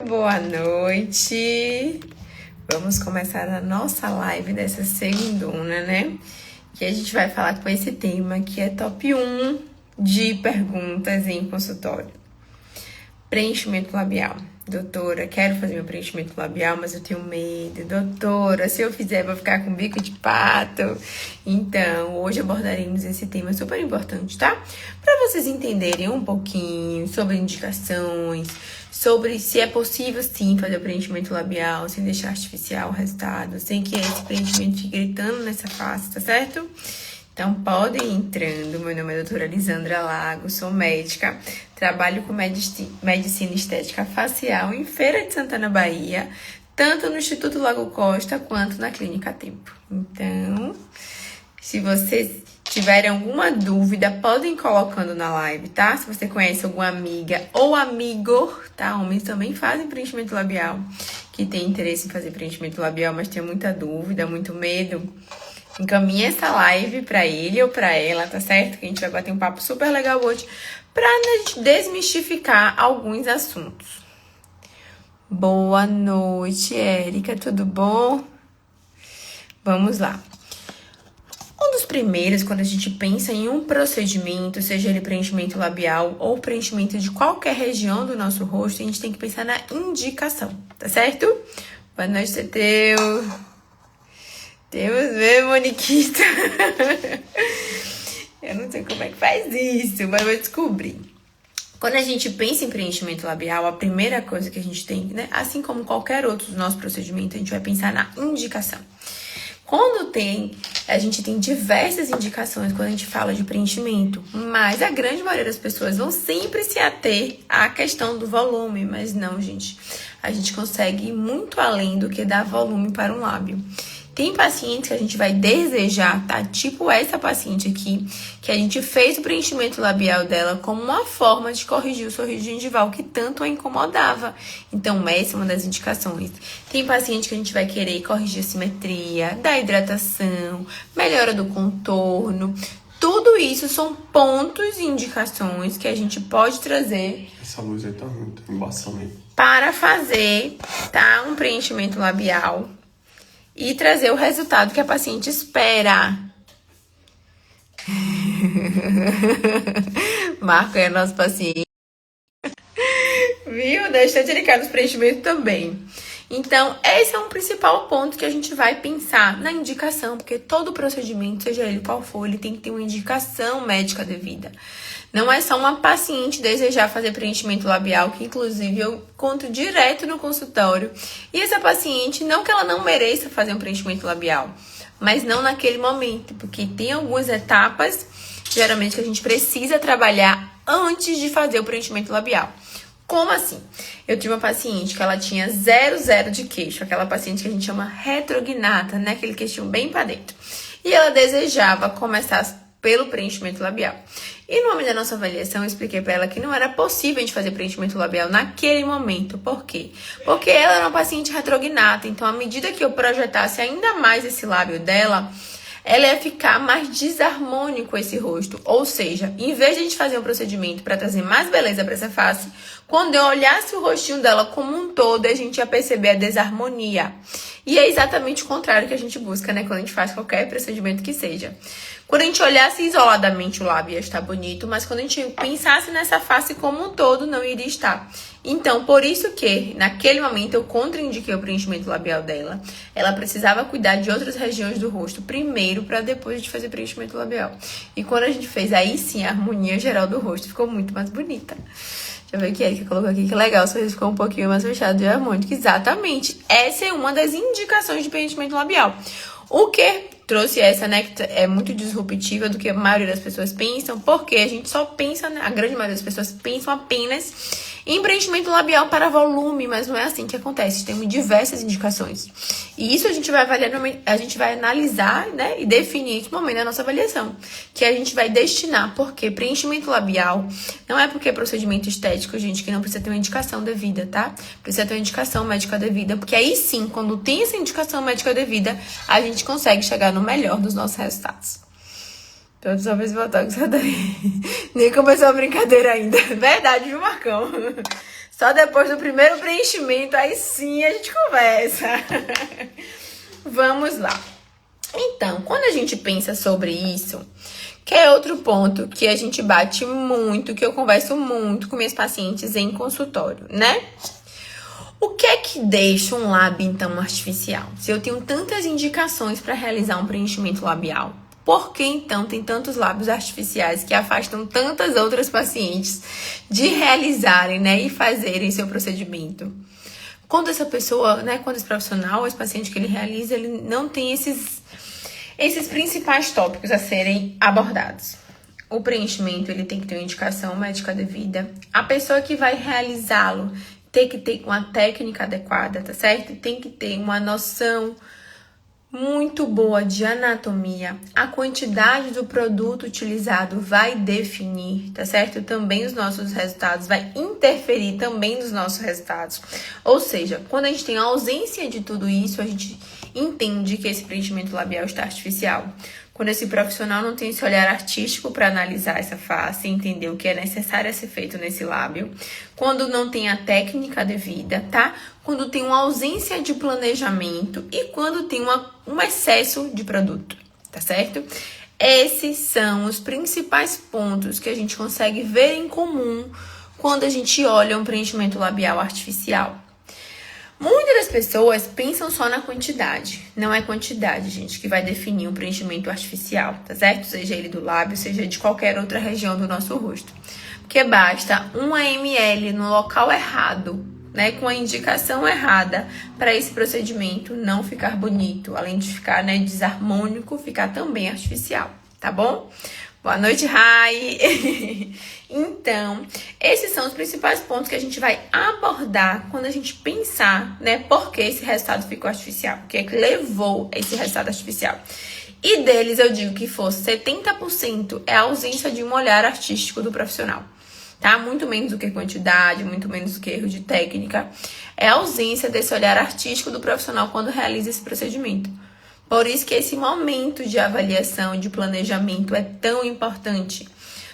Boa noite! Vamos começar a nossa live dessa segundona, né? Que a gente vai falar com esse tema que é top 1 de perguntas em consultório. Preenchimento labial. Doutora, quero fazer meu preenchimento labial, mas eu tenho medo. Doutora, se eu fizer, vou ficar com bico de pato. Então, hoje abordaremos esse tema super importante, tá? Para vocês entenderem um pouquinho sobre indicações, sobre se é possível sim fazer o preenchimento labial sem deixar artificial o resultado, sem que esse preenchimento fique gritando nessa face, tá certo? Então, podem ir entrando. Meu nome é doutora Lisandra Lago, sou médica, trabalho com medicina estética facial em Feira de Santana, Bahia, tanto no Instituto Lago Costa quanto na Clínica Tempo. Então, se vocês tiverem alguma dúvida, podem ir colocando na live, tá? Se você conhece alguma amiga ou amigo, tá? Homens também fazem preenchimento labial, que tem interesse em fazer preenchimento labial, mas tem muita dúvida, muito medo. Encaminha essa live pra ele ou pra ela, tá certo? Que a gente vai bater um papo super legal hoje pra gente desmistificar alguns assuntos. Boa noite, Érica, tudo bom? Vamos lá. Um dos primeiros, quando a gente pensa em um procedimento, seja ele preenchimento labial ou preenchimento de qualquer região do nosso rosto, a gente tem que pensar na indicação, tá certo? Boa noite, Teteu. Deus meu, Moniquita. Eu não sei como é que faz isso, mas vou descobrir. Quando a gente pensa em preenchimento labial, a primeira coisa que a gente tem, né? Assim como qualquer outro do nosso procedimento, a gente vai pensar na indicação. A gente tem diversas indicações quando a gente fala de preenchimento, mas a grande maioria das pessoas vão sempre se ater à questão do volume, mas não, gente. A gente consegue ir muito além do que dar volume para um lábio. Tem pacientes que a gente vai desejar, tá? Tipo essa paciente aqui, que a gente fez o preenchimento labial dela como uma forma de corrigir o sorriso gengival que tanto a incomodava. Então, essa é uma das indicações. Tem paciente que a gente vai querer corrigir a simetria, da hidratação, melhora do contorno. Tudo isso são pontos e indicações que a gente pode trazer. Essa luz aí tá ruim, tá embaçamento. Para fazer, tá? Um preenchimento labial. E trazer o resultado que a paciente espera. Marco é nosso paciente. Viu? Deixa de ligar nos preenchimentos também. Então, esse é um principal ponto que a gente vai pensar na indicação, porque todo procedimento, seja ele qual for, ele tem que ter uma indicação médica devida. Não é só uma paciente desejar fazer preenchimento labial, que inclusive eu conto direto no consultório. E essa paciente, não que ela não mereça fazer um preenchimento labial, mas não naquele momento, porque tem algumas etapas, geralmente, que a gente precisa trabalhar antes de fazer o preenchimento labial. Como assim? Eu tive uma paciente que ela tinha 0,0 de queixo, aquela paciente que a gente chama retrognata, né? Aquele queixinho bem pra dentro. E ela desejava começar pelo preenchimento labial. E no momento da nossa avaliação, eu expliquei pra ela que não era possível a gente fazer preenchimento labial naquele momento. Por quê? Porque ela era uma paciente retrognata, então à medida que eu projetasse ainda mais esse lábio dela, ela ia ficar mais desarmônico esse rosto. Ou seja, em vez de a gente fazer um procedimento para trazer mais beleza para essa face, quando eu olhasse o rostinho dela como um todo, a gente ia perceber a desarmonia. E é exatamente o contrário que a gente busca, né? Quando a gente faz qualquer procedimento que seja. Quando a gente olhasse isoladamente, o lábio ia estar bonito, mas quando a gente pensasse nessa face como um todo, não iria estar. Então, por isso que, naquele momento, eu contraindiquei o preenchimento labial dela. Ela precisava cuidar de outras regiões do rosto primeiro, para depois a gente fazer preenchimento labial. E quando a gente fez, aí sim, a harmonia geral do rosto ficou muito mais bonita. Deixa eu ver o que é que colocou aqui, que legal, o sorriso ficou um pouquinho mais fechado e harmônico. Exatamente, essa é uma das indicações de preenchimento labial. O que trouxe essa, né, que é muito disruptiva do que a maioria das pessoas pensam, porque a gente só pensa, né, a grande maioria das pessoas pensam apenas em preenchimento labial para volume, mas não é assim que acontece, tem diversas indicações. E isso a gente vai avaliar, a gente vai analisar, né, e definir esse momento da nossa avaliação, que a gente vai destinar, porque preenchimento labial não é porque é procedimento estético, gente, que não precisa ter uma indicação devida, tá? Precisa ter uma indicação médica devida, porque aí sim, quando tem essa indicação médica devida, a gente consegue chegar no melhor dos nossos resultados. Então, só fez botox, eu adorei. Nem começou a brincadeira ainda. Verdade, viu, Marcão? Só depois do primeiro preenchimento, aí sim a gente conversa. Vamos lá. Então, quando a gente pensa sobre isso, que é outro ponto que a gente bate muito, que eu converso muito com minhas pacientes em consultório, né? O que é que deixa um lábio, então, artificial? Se eu tenho tantas indicações para realizar um preenchimento labial, por que, então, tem tantos lábios artificiais que afastam tantas outras pacientes de realizarem, né, e fazerem seu procedimento? Quando essa pessoa, né, quando esse profissional, esse paciente que ele realiza, ele não tem esses principais tópicos a serem abordados. O preenchimento, ele tem que ter uma indicação médica devida. A pessoa que vai realizá-lo tem que ter uma técnica adequada, tá certo? Tem que ter uma noção muito boa de anatomia. A quantidade do produto utilizado vai definir, tá certo? Também os nossos resultados, vai interferir também nos nossos resultados. Ou seja, quando a gente tem a ausência de tudo isso, a gente entende que esse preenchimento labial está artificial. Quando esse profissional não tem esse olhar artístico para analisar essa face e entender o que é necessário a ser feito nesse lábio. Quando não tem a técnica devida, tá? Quando tem uma ausência de planejamento e quando tem um excesso de produto, tá certo? Esses são os principais pontos que a gente consegue ver em comum quando a gente olha um preenchimento labial artificial. Muitas das pessoas pensam só na quantidade. Não é quantidade, gente, que vai definir um preenchimento artificial, tá certo? Seja ele do lábio, seja de qualquer outra região do nosso rosto. Porque basta 1 ml no local errado, né, com a indicação errada, para esse procedimento não ficar bonito. Além de ficar, né, desarmônico, ficar também artificial, tá bom? Boa noite, Rai! Então, esses são os principais pontos que a gente vai abordar quando a gente pensar, né, por que esse resultado ficou artificial, o que é que levou a esse resultado artificial. E deles eu digo que fosse 70% é a ausência de um olhar artístico do profissional, tá? Muito menos do que quantidade, muito menos do que erro de técnica. É a ausência desse olhar artístico do profissional quando realiza esse procedimento. Por isso que esse momento de avaliação, de planejamento é tão importante.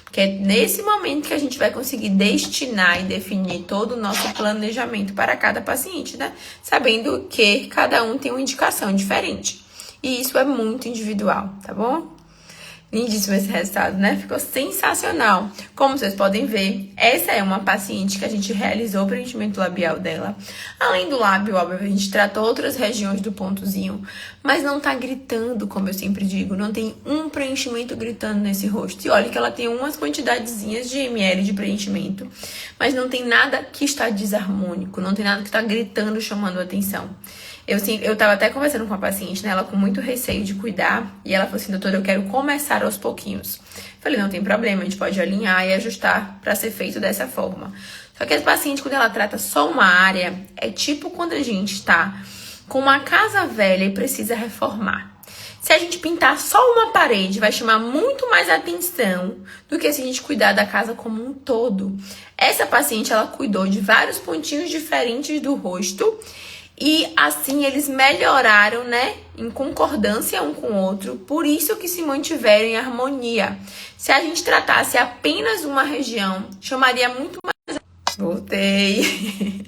Porque é nesse momento que a gente vai conseguir destinar e definir todo o nosso planejamento para cada paciente, né? Sabendo que cada um tem uma indicação diferente. E isso é muito individual, tá bom? Lindíssimo esse resultado, né? Ficou sensacional. Como vocês podem ver, essa é uma paciente que a gente realizou o preenchimento labial dela. Além do lábio, óbvio, a gente tratou outras regiões do pontozinho, mas não tá gritando, como eu sempre digo, não tem um preenchimento gritando nesse rosto. E olha que ela tem umas quantidadezinhas de ml de preenchimento, mas não tem nada que está desarmônico, não tem nada que está gritando, chamando a atenção. Eu tava até conversando com a paciente, né? Ela com muito receio de cuidar. E ela falou assim, doutora, eu quero começar aos pouquinhos. Falei, não tem problema, a gente pode alinhar e ajustar para ser feito dessa forma. Só que a paciente, quando ela trata só uma área, é tipo quando a gente tá com uma casa velha e precisa reformar. Se a gente pintar só uma parede, vai chamar muito mais atenção do que se a gente cuidar da casa como um todo. Essa paciente, ela cuidou de vários pontinhos diferentes do rosto. E assim eles melhoraram, né, em concordância um com o outro, por isso que se mantiveram em harmonia. Se a gente tratasse apenas uma região, chamaria muito mais... Voltei.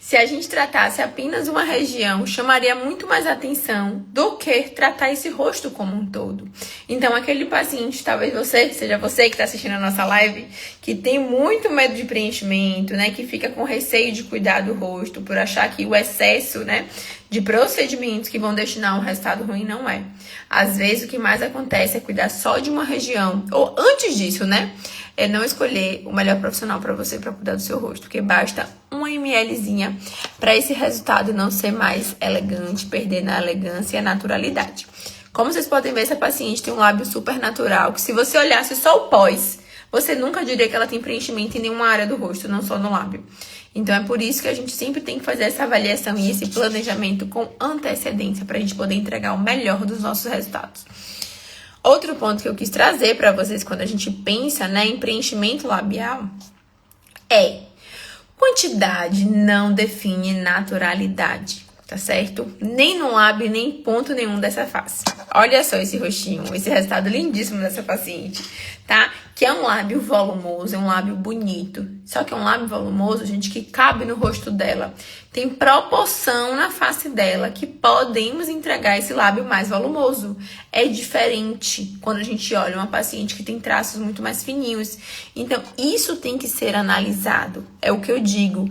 Se a gente tratasse apenas uma região, chamaria muito mais atenção do que tratar esse rosto como um todo. Então, aquele paciente, talvez seja você que está assistindo a nossa live, que tem muito medo de preenchimento, né? Que fica com receio de cuidar do rosto, por achar que o excesso, né, de procedimentos que vão destinar um resultado ruim, não é. Às vezes, o que mais acontece é cuidar só de uma região. Ou antes disso, né? É não escolher o melhor profissional para você para cuidar do seu rosto, porque basta 1 mlzinha para esse resultado não ser mais elegante, perder na elegância e a naturalidade. Como vocês podem ver, essa paciente tem um lábio super natural, que se você olhasse só o pós, você nunca diria que ela tem preenchimento em nenhuma área do rosto, não só no lábio. Então é por isso que a gente sempre tem que fazer essa avaliação e esse planejamento com antecedência para a gente poder entregar o melhor dos nossos resultados. Outro ponto que eu quis trazer para vocês quando a gente pensa, né, em preenchimento labial é: quantidade não define naturalidade. tá certo? Nem no lábio, nem ponto nenhum dessa face. Olha só esse rostinho, esse resultado lindíssimo dessa paciente, tá? Que é um lábio volumoso, é um lábio bonito. Só que é um lábio volumoso, gente, que cabe no rosto dela. Tem proporção na face dela que podemos entregar esse lábio mais volumoso. É diferente quando a gente olha uma paciente que tem traços muito mais fininhos. Então, isso tem que ser analisado. É o que eu digo.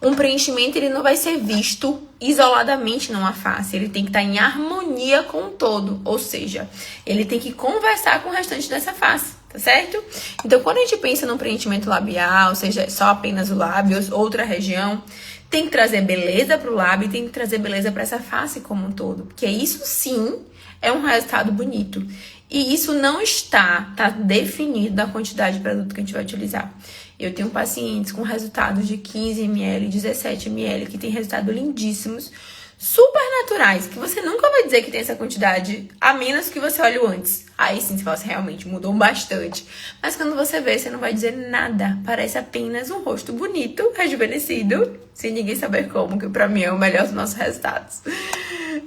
Um preenchimento, ele não vai ser visto isoladamente numa face. Ele tem que estar em harmonia com o todo. Ou seja, ele tem que conversar com o restante dessa face. Tá certo? Então, quando a gente pensa no preenchimento labial, seja só apenas o lábio, outra região, tem que trazer beleza pro lábio e tem que trazer beleza para essa face como um todo. Porque isso sim é um resultado bonito. E isso não tá definido na quantidade de produto que a gente vai utilizar. Eu tenho pacientes com resultados de 15 ml, 17 ml, que tem resultados lindíssimos, super naturais, que você nunca vai dizer que tem essa quantidade, a menos que você olhe o antes. Aí sim, você fala assim, realmente mudou bastante. Mas quando você vê, você não vai dizer nada. Parece apenas um rosto bonito, rejuvenescido, sem ninguém saber como, que pra mim é o melhor dos nossos resultados.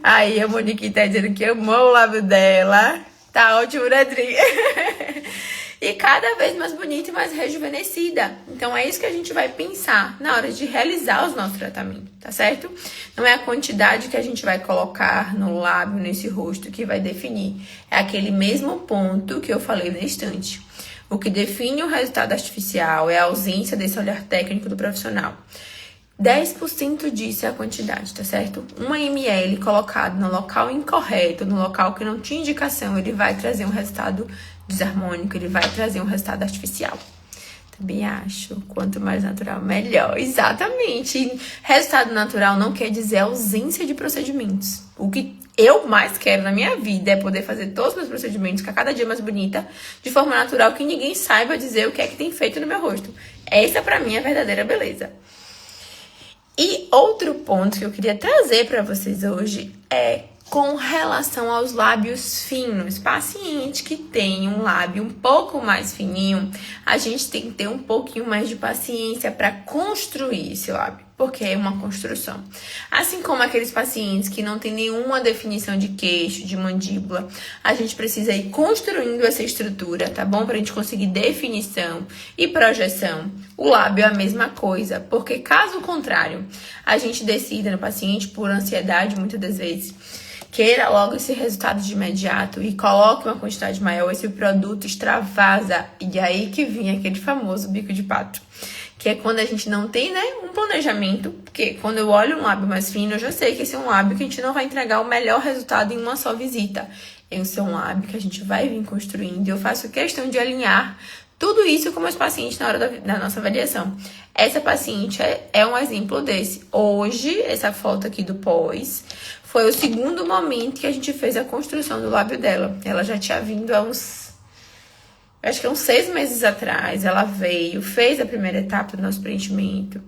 Aí a Monique tá dizendo que amou o lábio dela. Tá ótimo, né, Dri? E cada vez mais bonita e mais rejuvenescida. Então, é isso que a gente vai pensar na hora de realizar os nossos tratamentos, tá certo? Não é a quantidade que a gente vai colocar no lábio, nesse rosto, que vai definir. É aquele mesmo ponto que eu falei na estante. O que define o resultado artificial é a ausência desse olhar técnico do profissional. 10% disso é a quantidade, tá certo? 1 ml colocado no local incorreto, no local que não tinha indicação, ele vai trazer um resultado desarmônico, ele vai trazer um resultado artificial. Também acho, quanto mais natural, melhor. Exatamente. E resultado natural não quer dizer ausência de procedimentos. O que eu mais quero na minha vida é poder fazer todos os meus procedimentos, ficar cada dia mais bonita, de forma natural, que ninguém saiba dizer o que é que tem feito no meu rosto. Essa, pra mim, é a verdadeira beleza. E outro ponto que eu queria trazer para vocês hoje é com relação aos lábios finos. Paciente que tem um lábio um pouco mais fininho, a gente tem que ter um pouquinho mais de paciência para construir esse lábio, porque é uma construção. Assim como aqueles pacientes que não tem nenhuma definição de queixo, de mandíbula, a gente precisa ir construindo essa estrutura, tá bom? Pra gente conseguir definição e projeção. O lábio é a mesma coisa, porque caso contrário, a gente decida no paciente por ansiedade, muitas das vezes, queira logo esse resultado de imediato e coloque uma quantidade maior, esse produto extravasa. E aí que vem aquele famoso bico de pato. Que é quando a gente não tem, né, um planejamento. Porque quando eu olho um lábio mais fino, eu já sei que esse é um lábio que a gente não vai entregar o melhor resultado em uma só visita. Esse é um lábio que a gente vai vir construindo. E eu faço questão de alinhar tudo isso com meus pacientes na hora da nossa avaliação. Essa paciente é um exemplo desse. Hoje, essa foto aqui do pós, foi o segundo momento que a gente fez a construção do lábio dela. Ela já tinha vindo há acho que uns 6 meses atrás. Ela veio, fez a primeira etapa do nosso preenchimento.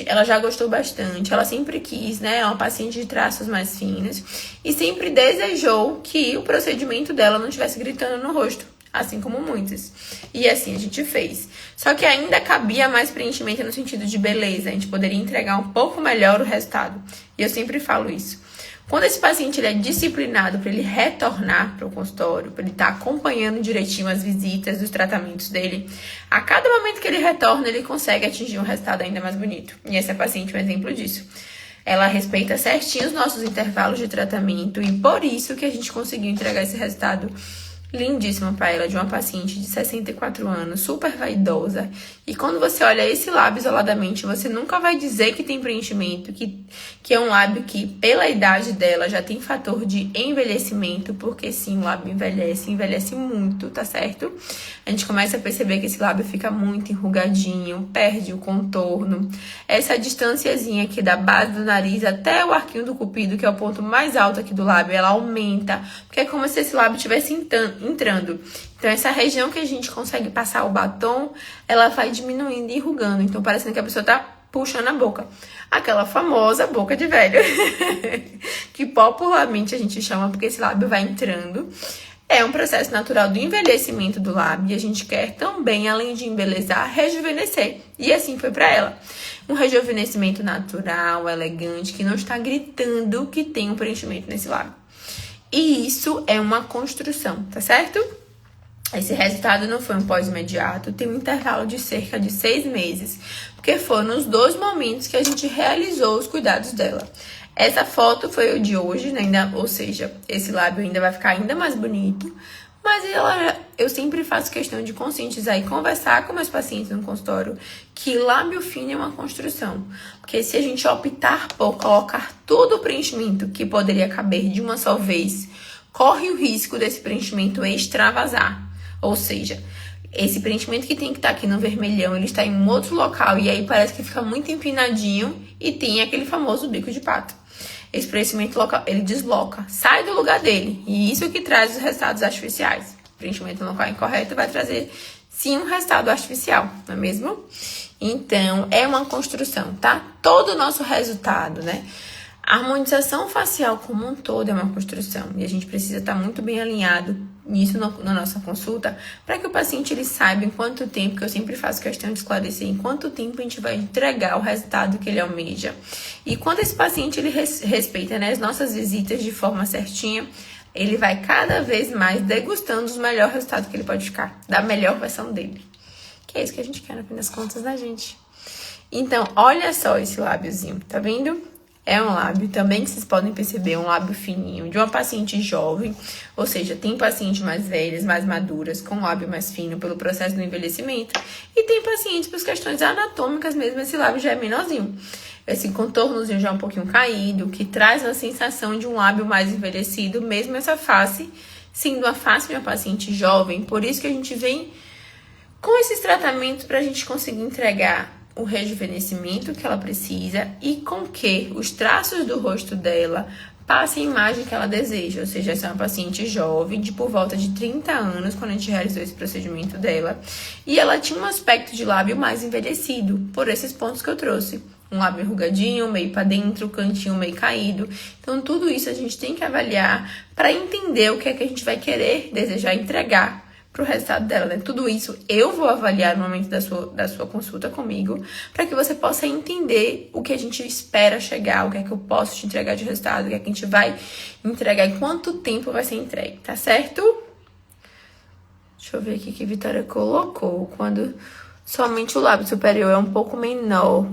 Ela já gostou bastante. Ela sempre quis, né? É uma paciente de traços mais finos. E sempre desejou que o procedimento dela não estivesse gritando no rosto. Assim como muitas. E assim a gente fez. Só que ainda cabia mais preenchimento no sentido de beleza. A gente poderia entregar um pouco melhor o resultado. E eu sempre falo isso. Quando esse paciente ele é disciplinado para ele retornar para o consultório, para ele estar acompanhando direitinho as visitas dos tratamentos dele, a cada momento que ele retorna, ele consegue atingir um resultado ainda mais bonito. E essa paciente é um exemplo disso. Ela respeita certinho os nossos intervalos de tratamento e por isso que a gente conseguiu entregar esse resultado lindíssimo para ela, de uma paciente de 64 anos, super vaidosa. E quando você olha esse lábio isoladamente, você nunca vai dizer que tem preenchimento, que é um lábio que, pela idade dela, já tem fator de envelhecimento, porque sim, o lábio envelhece muito, tá certo? A gente começa a perceber que esse lábio fica muito enrugadinho, perde o contorno. Essa distanciazinha aqui da base do nariz até o arquinho do cupido, que é o ponto mais alto aqui do lábio, ela aumenta, porque é como se esse lábio estivesse entrando. Então, essa região que a gente consegue passar o batom, ela vai diminuindo e enrugando. Então, parecendo que a pessoa tá puxando a boca. Aquela famosa boca de velho. Que popularmente a gente chama, porque esse lábio vai entrando. É um processo natural do envelhecimento do lábio. E a gente quer também, além de embelezar, rejuvenescer. E assim foi pra ela. um rejuvenescimento natural, elegante, que não está gritando que tem um preenchimento nesse lábio. E isso é uma construção, tá certo? Esse resultado não foi um pós-imediato, tem um intervalo de cerca de 6 meses, porque foram os 2 momentos que a gente realizou os cuidados dela. Essa foto foi o de hoje, né? Ou seja, esse lábio ainda vai ficar ainda mais bonito, mas eu sempre faço questão de conscientizar e conversar com meus pacientes no consultório que lábio fino é uma construção. Porque se a gente optar por colocar todo o preenchimento que poderia caber de uma só vez, corre o risco desse preenchimento extravasar. Ou seja, esse preenchimento que tem que estar aqui no vermelhão, ele está em um outro local e aí parece que fica muito empinadinho e tem aquele famoso bico de pato. Esse preenchimento local, ele desloca, sai do lugar dele. E isso que traz os resultados artificiais. O preenchimento no local incorreto vai trazer, sim, um resultado artificial, não é mesmo? Então, é uma construção, tá? Todo o nosso resultado, né? A harmonização facial como um todo é uma construção. E a gente precisa estar muito bem alinhado nisso na nossa consulta, para que o paciente ele saiba em quanto tempo, que eu sempre faço questão de esclarecer, em quanto tempo a gente vai entregar o resultado que ele almeja. E quando esse paciente ele respeita, né, as nossas visitas de forma certinha, ele vai cada vez mais degustando os melhores resultados que ele pode ficar, da melhor versão dele. Que é isso que a gente quer, no fim das contas, da gente. Então, olha só esse lábiozinho, tá vendo? É um lábio também que vocês podem perceber, um lábio fininho, de uma paciente jovem, ou seja, tem pacientes mais velhas, mais maduras, com lábio mais fino pelo processo do envelhecimento, e tem pacientes por questões anatômicas mesmo, esse lábio já é menorzinho. Esse contornozinho já é um pouquinho caído, que traz a sensação de um lábio mais envelhecido, mesmo essa face sendo a face de uma paciente jovem. Por isso que a gente vem com esses tratamentos para a gente conseguir entregar o rejuvenescimento que ela precisa e com que os traços do rosto dela passem a imagem que ela deseja. Ou seja, essa é uma paciente jovem, de por volta de 30 anos, quando a gente realizou esse procedimento dela. E ela tinha um aspecto de lábio mais envelhecido, por esses pontos que eu trouxe. Um lábio enrugadinho, meio para dentro, cantinho meio caído. Então, tudo isso a gente tem que avaliar para entender o que é que a gente vai querer, desejar entregar pro resultado dela, né? Tudo isso eu vou avaliar no momento da sua consulta comigo, para que você possa entender o que a gente espera chegar, o que é que eu posso te entregar de resultado, o que é que a gente vai entregar e quanto tempo vai ser entregue, tá certo? Deixa eu ver aqui que a Vitória colocou. Quando somente o lábio superior é um pouco menor,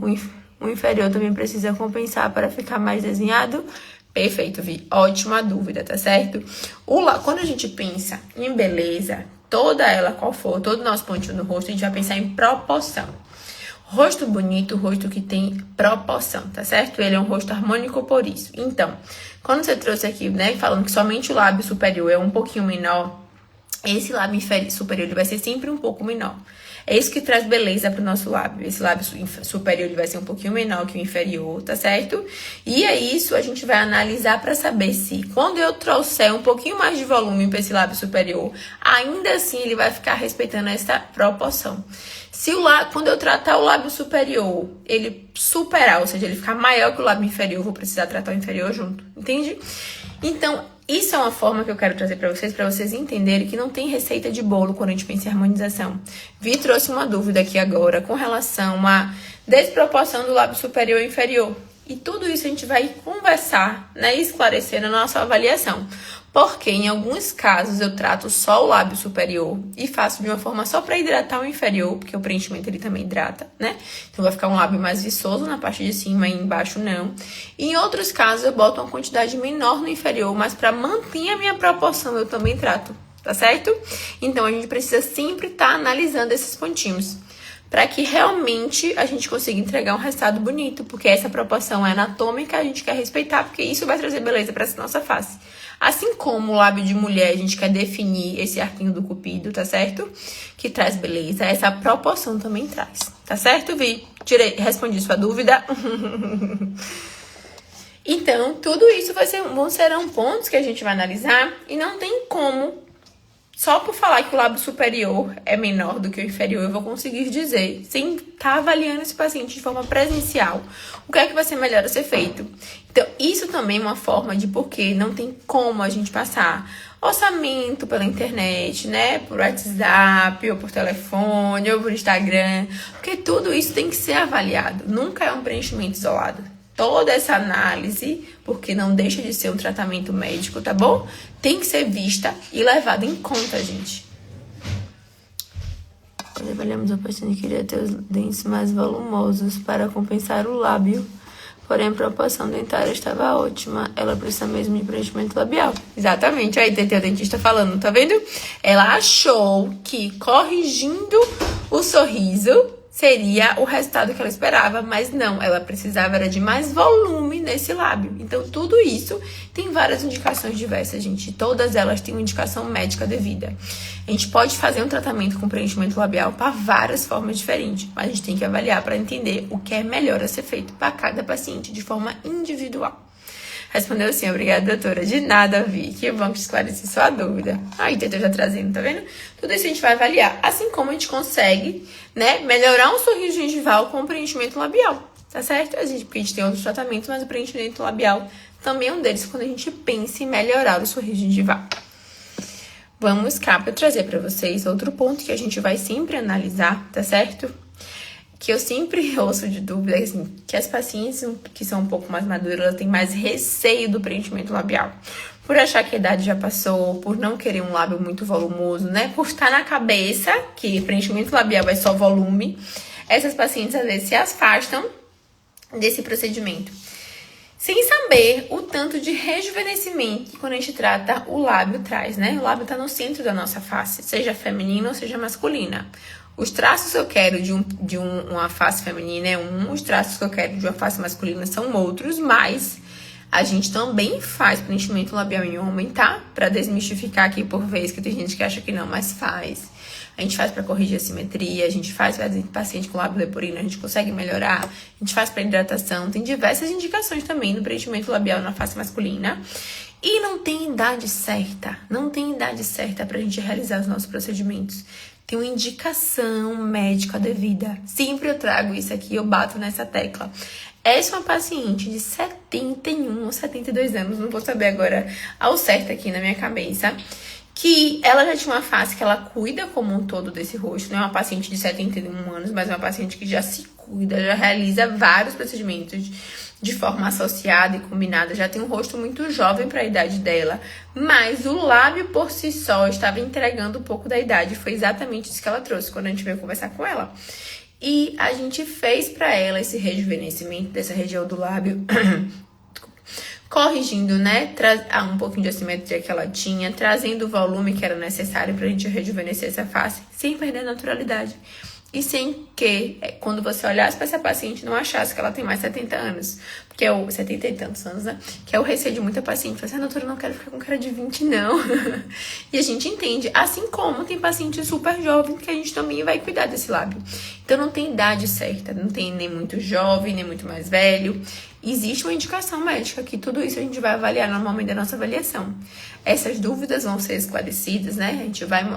o inferior também precisa compensar para ficar mais desenhado? Perfeito, Vi. Ótima dúvida, tá certo? Quando a gente pensa em beleza, toda ela, qual for, todo o nosso pontinho no rosto, a gente vai pensar em proporção. Rosto bonito, rosto que tem proporção, tá certo? Ele é um rosto harmônico por isso. Então, quando você trouxe aqui, né, falando que somente o lábio superior é um pouquinho menor, esse lábio superior ele vai ser sempre um pouco menor. É isso que traz beleza pro nosso lábio. Esse lábio superior ele vai ser um pouquinho menor que o inferior, tá certo? E é isso a gente vai analisar para saber se quando eu trouxer um pouquinho mais de volume para esse lábio superior, ainda assim ele vai ficar respeitando essa proporção. Se quando eu tratar o lábio superior, ele superar, ou seja, ele ficar maior que o lábio inferior, eu vou precisar tratar o inferior junto, entende? Então, isso é uma forma que eu quero trazer para vocês entenderem que não tem receita de bolo quando a gente pensa em harmonização. Vi trouxe uma dúvida aqui agora com relação à desproporção do lábio superior e inferior. E tudo isso a gente vai conversar, né, e esclarecer na nossa avaliação. Porque em alguns casos eu trato só o lábio superior e faço de uma forma só para hidratar o inferior, porque o preenchimento ele também hidrata, né? Então vai ficar um lábio mais viçoso na parte de cima e embaixo não. E em outros casos eu boto uma quantidade menor no inferior, mas para manter a minha proporção eu também trato, tá certo? Então a gente precisa sempre estar analisando esses pontinhos, para que realmente a gente consiga entregar um resultado bonito, porque essa proporção é anatômica, a gente quer respeitar, porque isso vai trazer beleza para essa nossa face. Assim como o lábio de mulher, a gente quer definir esse arquinho do cupido, tá certo? Que traz beleza, essa proporção também traz, tá certo, Vi? Respondi sua dúvida. Então, tudo isso serão pontos que a gente vai analisar e não tem como Só por falar que o lábio superior é menor do que o inferior, eu vou conseguir dizer, sem estar avaliando esse paciente de forma presencial, o que é que vai ser melhor a ser feito. Então, isso também é uma forma de porque não tem como a gente passar orçamento pela internet, né? Por WhatsApp, ou por telefone, ou por Instagram, porque tudo isso tem que ser avaliado. Nunca é um preenchimento isolado. Toda essa análise, porque não deixa de ser um tratamento médico, tá bom? Tem que ser vista e levada em conta, gente. Quando avaliamos, o paciente queria ter os dentes mais volumosos para compensar o lábio, porém a proporção dentária estava ótima. Ela precisa mesmo de preenchimento labial. Exatamente, aí tem o dentista falando, tá vendo? Ela achou que corrigindo o sorriso seria o resultado que ela esperava, mas não, ela precisava era de mais volume nesse lábio. Então, tudo isso tem várias indicações diversas, gente. Todas elas têm uma indicação médica devida. A gente pode fazer um tratamento com preenchimento labial para várias formas diferentes, mas a gente tem que avaliar para entender o que é melhor a ser feito para cada paciente de forma individual. Respondeu sim, obrigada, doutora. De nada, Vi. Que bom que esclareci sua dúvida. Aí, o doutor já trazendo, tá vendo? Tudo isso a gente vai avaliar. Assim como a gente consegue, né, melhorar um sorriso gengival com preenchimento labial. Tá certo? Porque a gente tem outros tratamentos, mas o preenchimento labial também é um deles quando a gente pensa em melhorar o sorriso gengival. Vamos cá para eu trazer para vocês outro ponto que a gente vai sempre analisar, tá certo? Que eu sempre ouço de dúvida, assim, que as pacientes que são um pouco mais maduras, elas têm mais receio do preenchimento labial. Por achar que a idade já passou, por não querer um lábio muito volumoso, né? Por estar na cabeça que preenchimento labial é só volume, essas pacientes às vezes se afastam desse procedimento. Sem saber o tanto de rejuvenescimento que quando a gente trata o lábio traz, né? O lábio tá no centro da nossa face, seja feminina ou seja masculina. Os traços que eu quero de uma face feminina é os traços que eu quero de uma face masculina são outros, mas a gente também faz preenchimento labial em homem, tá? Pra desmistificar aqui por vez, que tem gente que acha que não, mas faz. A gente faz pra corrigir a simetria, a gente faz pra paciente com lábio leporino, a gente consegue melhorar, a gente faz pra hidratação, tem diversas indicações também do preenchimento labial na face masculina. E não tem idade certa pra gente realizar os nossos procedimentos. Tem uma indicação médica devida. Sempre eu trago isso aqui, eu bato nessa tecla. Essa é uma paciente de 71 ou 72 anos, não vou saber agora ao certo aqui na minha cabeça, que ela já tinha uma face que ela cuida como um todo desse rosto. Não é uma paciente de 71 anos, mas é uma paciente que já se cuida, já realiza vários procedimentos de forma associada e combinada, já tem um rosto muito jovem para a idade dela, mas o lábio por si só estava entregando um pouco da idade. Foi exatamente isso que ela trouxe quando a gente veio conversar com ela. E a gente fez para ela esse rejuvenescimento dessa região do lábio, corrigindo, né, um pouquinho de assimetria que ela tinha, trazendo o volume que era necessário para a gente rejuvenescer essa face, sem perder a naturalidade. E sem que, quando você olhasse para essa paciente, não achasse que ela tem mais 70 anos. Porque é o 70 e tantos anos, né? Que é o receio de muita paciente. Fala assim, doutora, eu não quero ficar com cara de 20, não. E a gente entende. Assim como tem paciente super jovem que a gente também vai cuidar desse lábio. Então, não tem idade certa. Não tem nem muito jovem, nem muito mais velho. Existe uma indicação médica que tudo isso a gente vai avaliar normalmente da nossa avaliação. Essas dúvidas vão ser esclarecidas, né?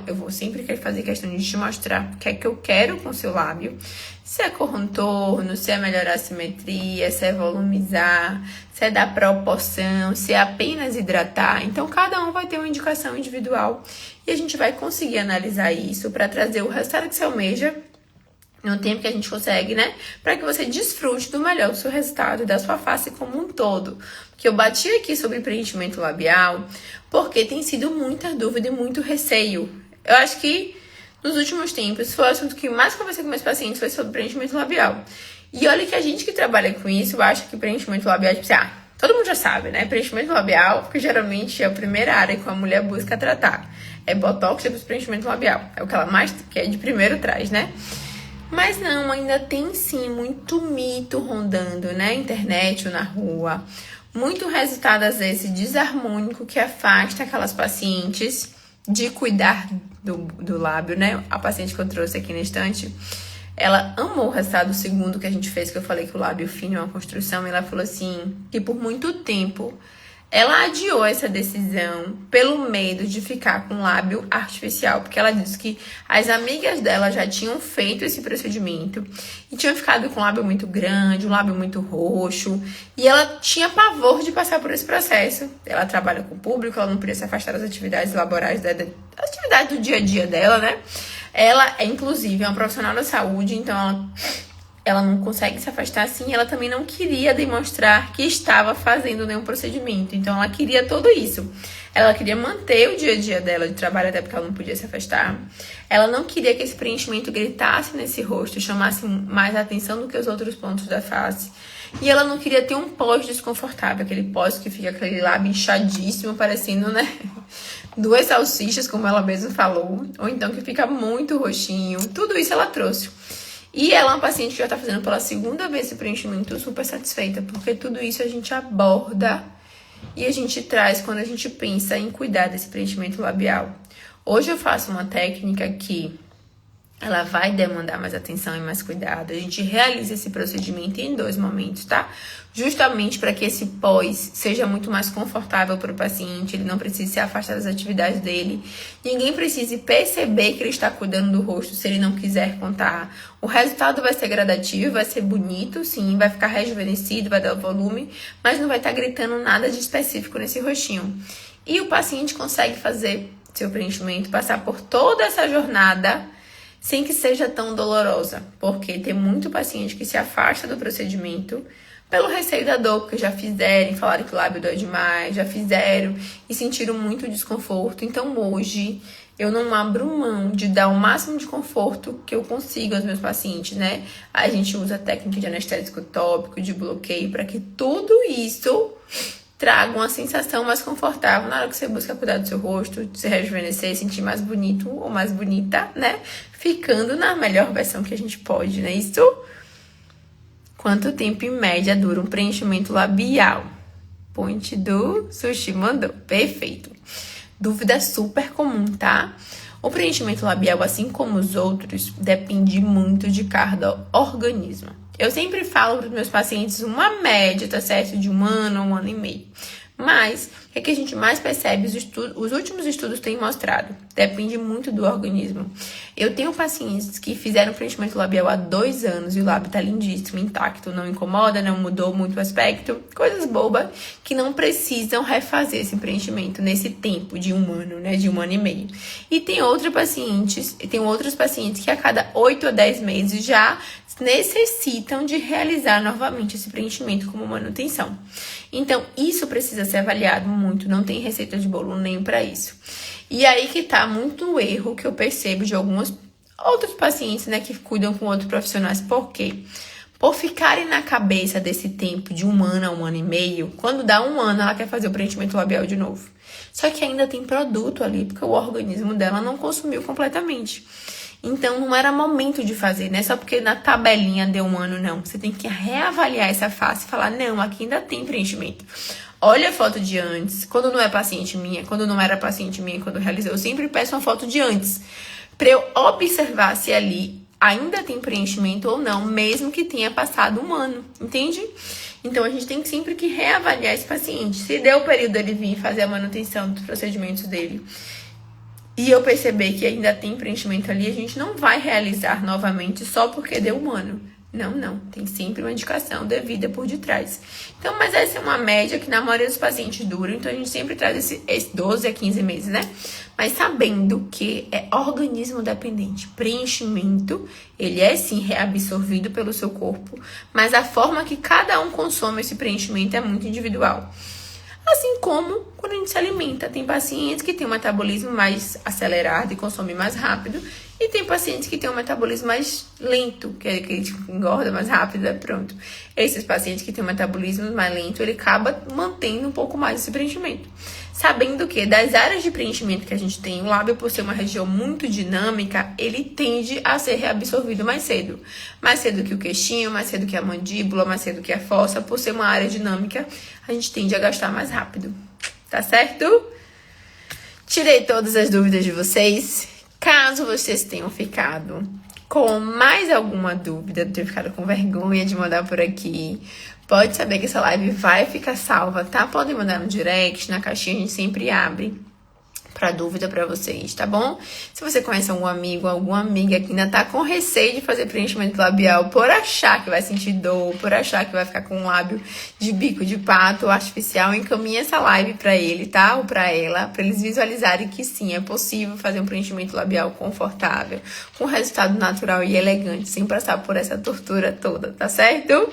Eu vou sempre querer fazer questão de te mostrar o que é que eu quero com o seu lábio. Se é contorno, se é melhorar a simetria, se é volumizar, se é dar proporção, se é apenas hidratar. Então, cada um vai ter uma indicação individual e a gente vai conseguir analisar isso para trazer o resultado que você almeja no tempo que a gente consegue, né? Para que você desfrute do melhor do seu resultado e da sua face como um todo. Porque eu bati aqui sobre preenchimento labial, porque tem sido muita dúvida e muito receio. Eu acho que nos últimos tempos foi o assunto que mais conversei com meus pacientes foi sobre preenchimento labial. E olha que a gente que trabalha com isso acha que preenchimento labial, tipo assim, todo mundo já sabe, né? Preenchimento labial, porque geralmente é a primeira área que a mulher busca tratar. É botox e depois preenchimento labial. É o que ela mais quer de primeiro traz, né? Mas não, ainda tem sim muito mito rondando na internet ou na rua. Muito resultado, às vezes, desarmônico que afasta aquelas pacientes de cuidar do lábio, né? A paciente que eu trouxe aqui na estante, ela amou o resultado segundo que a gente fez, que eu falei que o lábio fino é uma construção. E ela falou assim, que por muito tempo Ela adiou essa decisão pelo medo de ficar com lábio artificial, porque ela disse que as amigas dela já tinham feito esse procedimento e tinham ficado com um lábio muito grande, um lábio muito roxo, e ela tinha pavor de passar por esse processo. Ela trabalha com o público, ela não podia se afastar das atividades laborais, das atividades do dia a dia dela, né? Ela é, inclusive, uma profissional da saúde, então ela não consegue se afastar assim. Ela também não queria demonstrar que estava fazendo nenhum procedimento. Então, ela queria tudo isso. Ela queria manter o dia a dia dela de trabalho, até porque ela não podia se afastar. Ela não queria que esse preenchimento gritasse nesse rosto, chamasse mais atenção do que os outros pontos da face. E ela não queria ter um pós desconfortável, aquele pós que fica aquele lábio inchadíssimo, parecendo, né, 2 salsichas, como ela mesma falou. Ou então que fica muito roxinho. Tudo isso ela trouxe. E ela é uma paciente que já tá fazendo pela 2ª vez esse preenchimento, super satisfeita, porque tudo isso a gente aborda e a gente traz quando a gente pensa em cuidar desse preenchimento labial. Hoje eu faço uma técnica que ela vai demandar mais atenção e mais cuidado. A gente realiza esse procedimento em 2 momentos, tá? Justamente para que esse pós seja muito mais confortável para o paciente, ele não precise se afastar das atividades dele, ninguém precise perceber que ele está cuidando do rosto se ele não quiser contar. O resultado vai ser gradativo, vai ser bonito, sim, vai ficar rejuvenescido, vai dar volume, mas não vai estar gritando nada de específico nesse rostinho. E o paciente consegue fazer seu preenchimento, passar por toda essa jornada sem que seja tão dolorosa, porque tem muito paciente que se afasta do procedimento pelo receio da dor, porque já fizeram, falaram que o lábio dói demais, já fizeram e sentiram muito desconforto. Então hoje eu não abro mão de dar o máximo de conforto que eu consigo aos meus pacientes, né? A gente usa técnica de anestésico tópico, de bloqueio, para que tudo isso traga uma sensação mais confortável na hora que você busca cuidar do seu rosto, se rejuvenescer, sentir mais bonito ou mais bonita, né? Ficando na melhor versão que a gente pode, né? Isso. Quanto tempo em média dura um preenchimento labial? Ponte do Sushi mandou. Perfeito. Dúvida super comum, tá? O preenchimento labial, assim como os outros, depende muito de cada organismo. Eu sempre falo para os meus pacientes uma média, tá certo? De 1 ano a 1 ano e meio. Mas, o que a gente mais percebe, os últimos estudos têm mostrado, depende muito do organismo. Eu tenho pacientes que fizeram preenchimento labial há 2 anos e o lábio tá lindíssimo, intacto, não incomoda, não mudou muito o aspecto, coisas bobas que não precisam refazer esse preenchimento nesse tempo de 1 ano, né, de 1 ano e meio. E tem outros pacientes que a cada 8 a 10 meses já necessitam de realizar novamente esse preenchimento como manutenção. Então, isso precisa ser avaliado muito, não tem receita de bolo nem para isso. E aí que tá muito erro que eu percebo de alguns outros pacientes, né, que cuidam com outros profissionais. Por quê? Por ficarem na cabeça desse tempo de 1 ano a 1 ano e meio, quando dá 1 ano, ela quer fazer o preenchimento labial de novo. Só que ainda tem produto ali, porque o organismo dela não consumiu completamente. Então, não era momento de fazer, né? Só porque na tabelinha deu 1 ano, não. Você tem que reavaliar essa face e falar, não, aqui ainda tem preenchimento. Olha a foto de antes. Quando não é paciente minha, quando não era paciente minha, quando eu realizei, eu sempre peço uma foto de antes. Pra eu observar se ali ainda tem preenchimento ou não, mesmo que tenha passado 1 ano, entende? Então, a gente tem sempre que reavaliar esse paciente. Se deu o período dele vir fazer a manutenção dos procedimentos dele, e eu perceber que ainda tem preenchimento ali, a gente não vai realizar novamente só porque deu 1 ano. Não. Tem sempre uma indicação devida por detrás. Então, mas essa é uma média que na maioria dos pacientes dura. Então, a gente sempre traz esse 12 a 15 meses, né? Mas sabendo que é organismo dependente. Preenchimento, ele é sim reabsorvido pelo seu corpo. Mas a forma que cada um consome esse preenchimento é muito individual. Assim como quando a gente se alimenta. Tem pacientes que têm um metabolismo mais acelerado e consomem mais rápido. E tem pacientes que têm um metabolismo mais lento, que a gente engorda mais rápido, pronto. Esses pacientes que têm um metabolismo mais lento, ele acaba mantendo um pouco mais esse preenchimento. Sabendo que das áreas de preenchimento que a gente tem, o lábio, por ser uma região muito dinâmica, ele tende a ser reabsorvido mais cedo. Mais cedo que o queixinho, mais cedo que a mandíbula, mais cedo que a fossa. Por ser uma área dinâmica, a gente tende a gastar mais rápido. Tá certo? Tirei todas as dúvidas de vocês. Caso vocês tenham ficado com mais alguma dúvida, tenham ficado com vergonha de mandar por aqui, pode saber que essa live vai ficar salva, tá? Podem mandar no direct, na caixinha a gente sempre abre pra dúvida pra vocês, tá bom? Se você conhece algum amigo, alguma amiga que ainda tá com receio de fazer preenchimento labial por achar que vai sentir dor, por achar que vai ficar com um lábio de bico de pato artificial, encaminhe essa live pra ele, tá? Ou pra ela, pra eles visualizarem que sim, é possível fazer um preenchimento labial confortável, com resultado natural e elegante, sem passar por essa tortura toda, tá certo?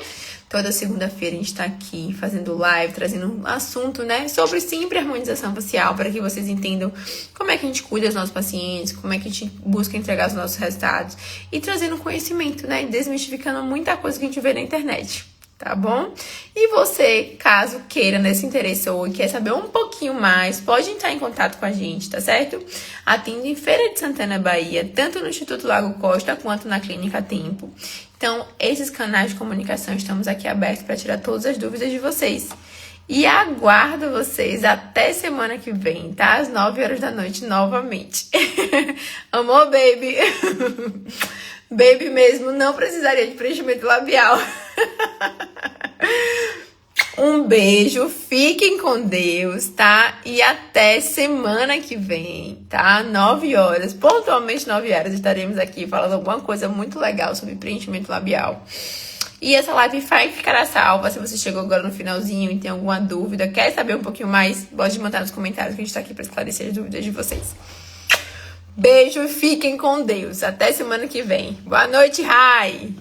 Toda segunda-feira a gente tá aqui fazendo live, trazendo um assunto, né, sobre sempre harmonização facial, para que vocês entendam como é que a gente cuida dos nossos pacientes, como é que a gente busca entregar os nossos resultados e trazendo conhecimento, né, desmistificando muita coisa que a gente vê na internet, tá bom? E você, caso queira, né, se interessou e quer saber um pouquinho mais, pode entrar em contato com a gente, tá certo? Atendo em Feira de Santana, Bahia, tanto no Instituto Lago Costa quanto na Clínica Tempo. Então, esses canais de comunicação estamos aqui abertos para tirar todas as dúvidas de vocês. E aguardo vocês até semana que vem, tá? Às 9 horas da noite, novamente. Amor, baby? Baby mesmo, não precisaria de preenchimento labial. Um beijo, fiquem com Deus, tá? E até semana que vem, tá? 9 horas, pontualmente 9 horas, estaremos aqui falando alguma coisa muito legal sobre preenchimento labial. E essa live ficará salva. Se você chegou agora no finalzinho e tem alguma dúvida, quer saber um pouquinho mais, pode mandar nos comentários que a gente tá aqui para esclarecer as dúvidas de vocês. Beijo, fiquem com Deus. Até semana que vem. Boa noite, Rai!